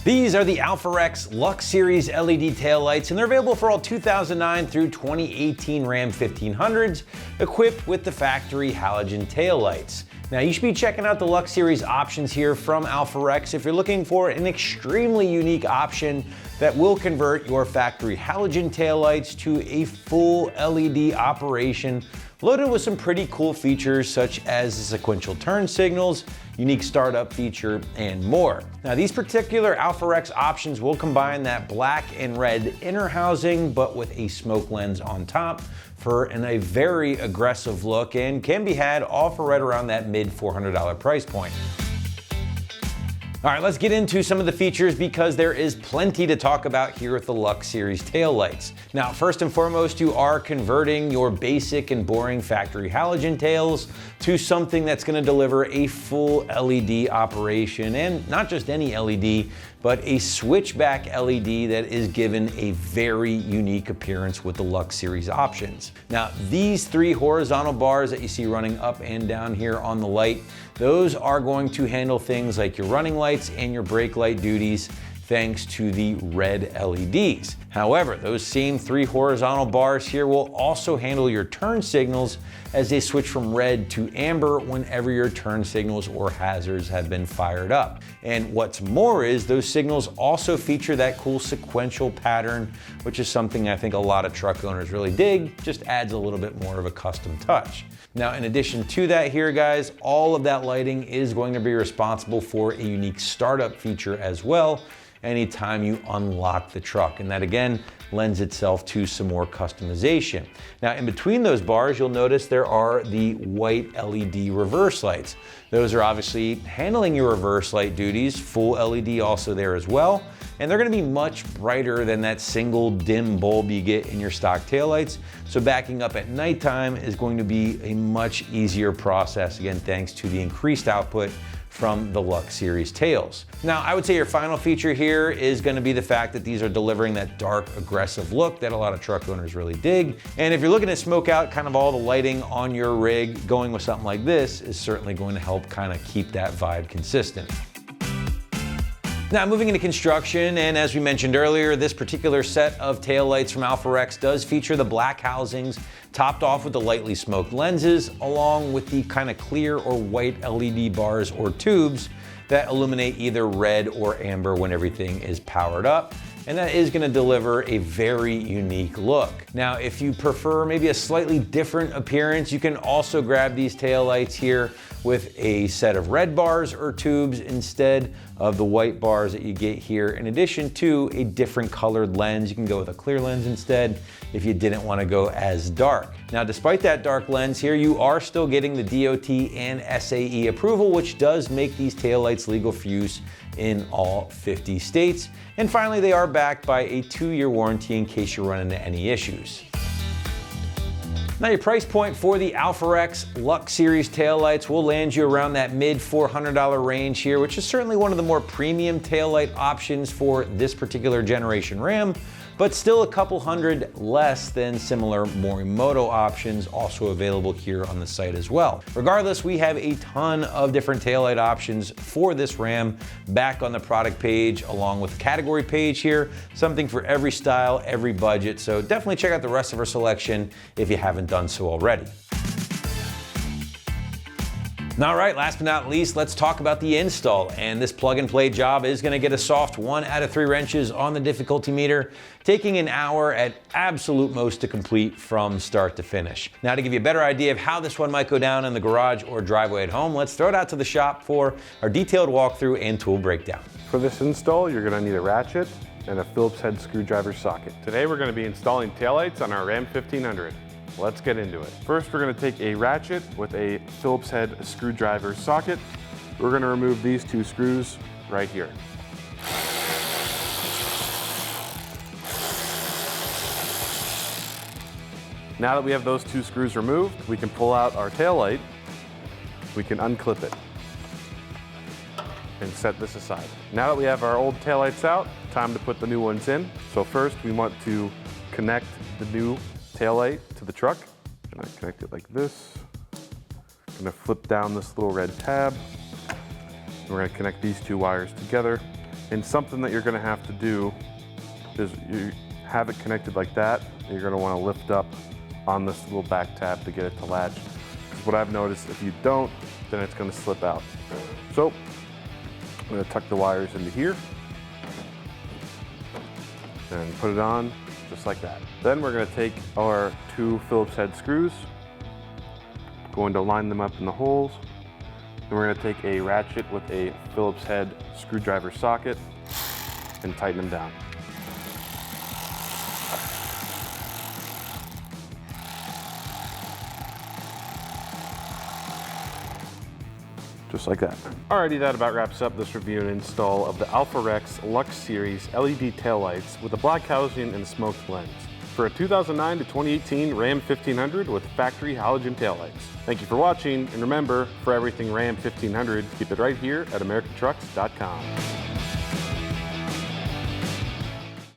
These are the AlphaRex LUXX-Series LED taillights, and they're available for all 2009 through 2018 Ram 1500s, equipped with the factory halogen taillights. Now, you should be checking out the LUXX-Series options here from AlphaRex if you're looking for an extremely unique option that will convert your factory halogen taillights to a full LED operation, loaded with some pretty cool features such as the sequential turn signals, unique startup feature, and more. Now, these particular AlphaRex options will combine that black and red inner housing, but with a smoke lens on top for a very aggressive look, and can be had all for right around that mid $400 price point. All right, let's get into some of the features because there is plenty to talk about here with the LUXX-Series taillights. Now, first and foremost, you are converting your basic and boring factory halogen tails to something that's going to deliver a full LED operation, and not just any LED, but a switchback LED that is given a very unique appearance with the LUXX-Series options. Now, these three horizontal bars that you see running up and down here on the light, those are going to handle things like your running lights and your brake light duties, thanks to the red LEDs. However, those same three horizontal bars here will also handle your turn signals as they switch from red to amber whenever your turn signals or hazards have been fired up. And what's more is those signals also feature that cool sequential pattern, which is something I think a lot of truck owners really dig, just adds a little bit more of a custom touch. Now, in addition to that here, guys, all of that lighting is going to be responsible for a unique startup feature as well anytime you unlock the truck. And that again lends itself to some more customization. Now, in between those bars, you'll notice there are the white LED reverse lights. Those are obviously handling your reverse light duties, full LED also there as well. And they're gonna be much brighter than that single dim bulb you get in your stock taillights. So backing up at nighttime is going to be a much easier process, again, thanks to the increased output from the LUXX-Series tails. Now, I would say your final feature here is gonna be the fact that these are delivering that dark, aggressive look that a lot of truck owners really dig. And if you're looking to smoke out kind of all the lighting on your rig, going with something like this is certainly going to help kind of keep that vibe consistent. Now, moving into construction, and as we mentioned earlier, this particular set of taillights from AlphaRex does feature the black housings, topped off with the lightly smoked lenses, along with the kind of clear or white LED bars or tubes that illuminate either red or amber when everything is powered up. And that is gonna deliver a very unique look. Now, if you prefer maybe a slightly different appearance, you can also grab these taillights here with a set of red bars or tubes instead of the white bars that you get here, in addition to a different colored lens. You can go with a clear lens instead if you didn't want to go as dark. Now, despite that dark lens here, you are still getting the DOT and SAE approval, which does make these taillights legal for use in all 50 states. And finally, they are backed by a 2-year warranty in case you run into any issues. Now, your price point for the AlphaRex LUXX-Series taillights will land you around that mid $400 range here, which is certainly one of the more premium taillight options for this particular generation Ram, but still a couple hundred less than similar Morimoto options also available here on the site as well. Regardless, we have a ton of different taillight options for this Ram back on the product page, along with the category page here, something for every style, every budget. So definitely check out the rest of our selection if you haven't done so already. All right, last but not least, let's talk about the install. And this plug and play job is gonna get a soft 1 out of 3 wrenches on the difficulty meter, taking an hour at absolute most to complete from start to finish. Now, to give you a better idea of how this one might go down in the garage or driveway at home, let's throw it out to the shop for our detailed walkthrough and tool breakdown. For this install, you're gonna need a ratchet and a Phillips head screwdriver socket. Today, we're gonna be installing taillights on our Ram 1500. Let's get into it. First, we're gonna take a ratchet with a Phillips head screwdriver socket. We're gonna remove these 2 screws right here. Now that we have those 2 screws removed, we can pull out our taillight. We can unclip it and set this aside. Now that we have our old taillights out, time to put the new ones in. So first, we want to connect the new taillight to the truck. And I connect it like this. I'm gonna flip down this little red tab. We're gonna connect these 2 wires together And something that you're gonna have to do is you have it connected like that. You're gonna wanna lift up on this little back tab to get it to latch. Because what I've noticed, if you don't, then it's gonna slip out. So, I'm gonna tuck the wires into here and put it on just like that. Then we're gonna take our 2 Phillips head screws, going to line them up in the holes. Then we're gonna take a ratchet with a Phillips head screwdriver socket and tighten them down. Just like that. Alrighty, that about wraps up this review and install of the AlphaRex LUXX-Series LED taillights with a black housing and smoked lens for a 2009 to 2018 Ram 1500 with factory halogen taillights. Thank you for watching, and remember, for everything Ram 1500, keep it right here at AmericanTrucks.com.